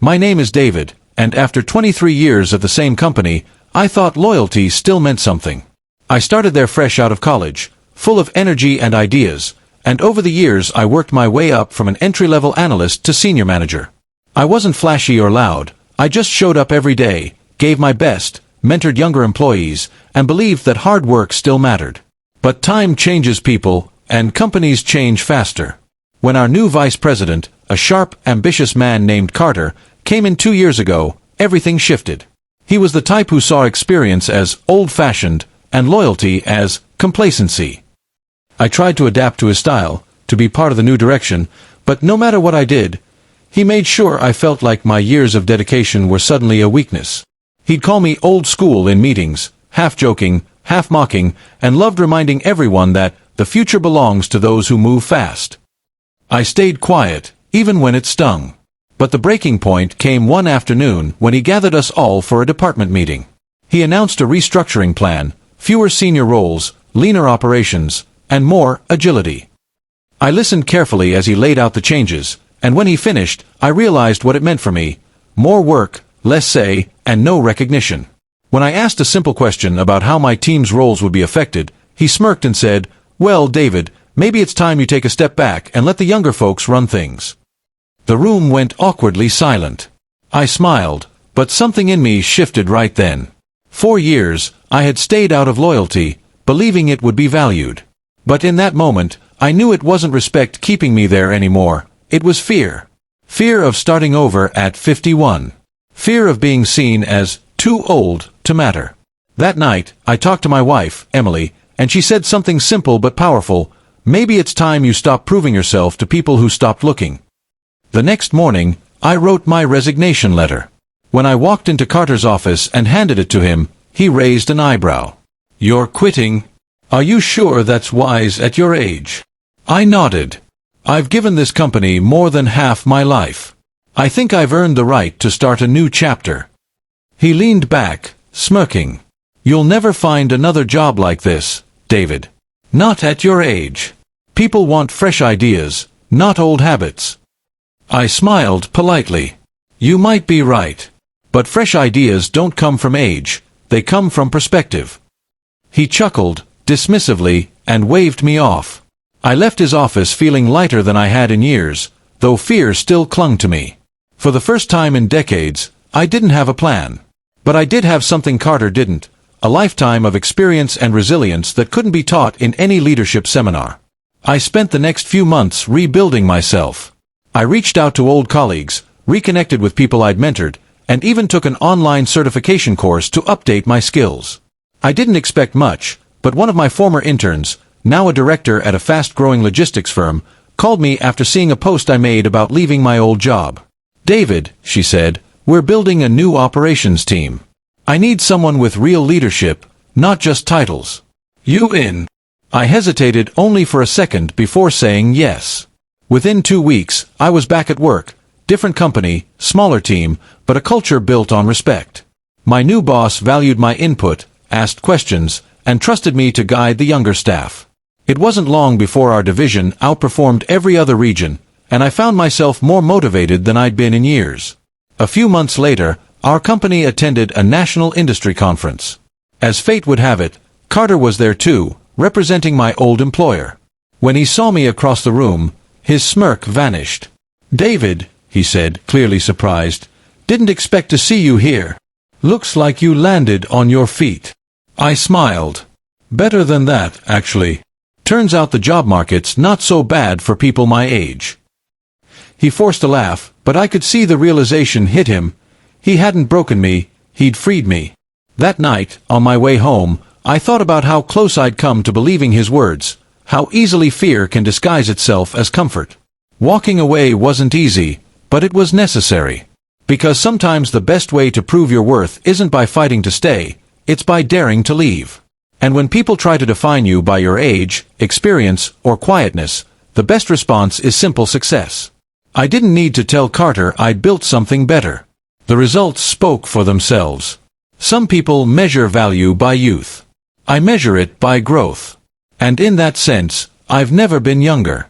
My name is David, and after 23 years at the same company, I thought loyalty still meant something. I started there fresh out of college, full of energy and ideas, and over the years I worked my way up from an entry-level analyst to senior manager. I wasn't flashy or loud, I just showed up every day, gave my best, mentored younger employees, and believed that hard work still mattered. But time changes people, and companies change faster. When our new vice president, a sharp, ambitious man named Carter, came in 2 years ago, everything shifted. He was the type who saw experience as old-fashioned and loyalty as complacency. I tried to adapt to his style, to be part of the new direction, but no matter what I did, he made sure I felt like my years of dedication were suddenly a weakness. He'd call me old school in meetings, half joking, half mocking, and loved reminding everyone that the future belongs to those who move fast. I stayed quiet, even when it stung. But the breaking point came one afternoon when he gathered us all for a department meeting. He announced a restructuring plan, fewer senior roles, leaner operations, and more agility. I listened carefully as he laid out the changes, and when he finished, I realized what it meant for me: more work, less say, and no recognition. When I asked a simple question about how my team's roles would be affected, he smirked and said, "Well, David, maybe it's time you take a step back and let the younger folks run things." The room went awkwardly silent. I smiled, but something in me shifted right then. 4 years, I had stayed out of loyalty, believing it would be valued. But in that moment, I knew it wasn't respect keeping me there anymore. It was fear. Fear of starting over at 51. Fear of being seen as too old to matter. That night, I talked to my wife, Emily, and she said something simple but powerful: maybe it's time you stop proving yourself to people who stopped looking. The next morning, I wrote my resignation letter. When I walked into Carter's office and handed it to him, he raised an eyebrow. "You're quitting? Are you sure that's wise at your age?" I nodded. "I've given this company more than half my life. I think I've earned the right to start a new chapter." He leaned back, smirking. "You'll never find another job like this, David. Not at your age. People want fresh ideas, not old habits." I smiled politely. "You might be right. But fresh ideas don't come from age, they come from perspective." He chuckled, dismissively, and waved me off. I left his office feeling lighter than I had in years, though fear still clung to me. For the first time in decades, I didn't have a plan. But I did have something Carter didn't: a lifetime of experience and resilience that couldn't be taught in any leadership seminar. I spent the next few months rebuilding myself. I reached out to old colleagues, reconnected with people I'd mentored, and even took an online certification course to update my skills. I didn't expect much, but one of my former interns, now a director at a fast-growing logistics firm, called me after seeing a post I made about leaving my old job. "David," she said, "we're building a new operations team. I need someone with real leadership, not just titles. You in?" I hesitated only for a second before saying yes. Within 2 weeks, I was back at work. Different company, smaller team, but a culture built on respect. My new boss valued my input, asked questions, and trusted me to guide the younger staff. It wasn't long before our division outperformed every other region, and I found myself more motivated than I'd been in years. A few months later, our company attended a national industry conference. As fate would have it, Carter was there too, representing my old employer. When he saw me across the room, his smirk vanished. "David," he said, clearly surprised, "didn't expect to see you here. Looks like you landed on your feet." I smiled. "Better than that, actually. Turns out the job market's not so bad for people my age." He forced a laugh, but I could see the realization hit him. He hadn't broken me, he'd freed me. That night, on my way home, I thought about how close I'd come to believing his words, how easily fear can disguise itself as comfort. Walking away wasn't easy, but it was necessary. Because sometimes the best way to prove your worth isn't by fighting to stay, it's by daring to leave. And when people try to define you by your age, experience, or quietness, the best response is simple success. I didn't need to tell Carter I'd built something better. The results spoke for themselves. Some people measure value by youth. I measure it by growth. And in that sense, I've never been younger.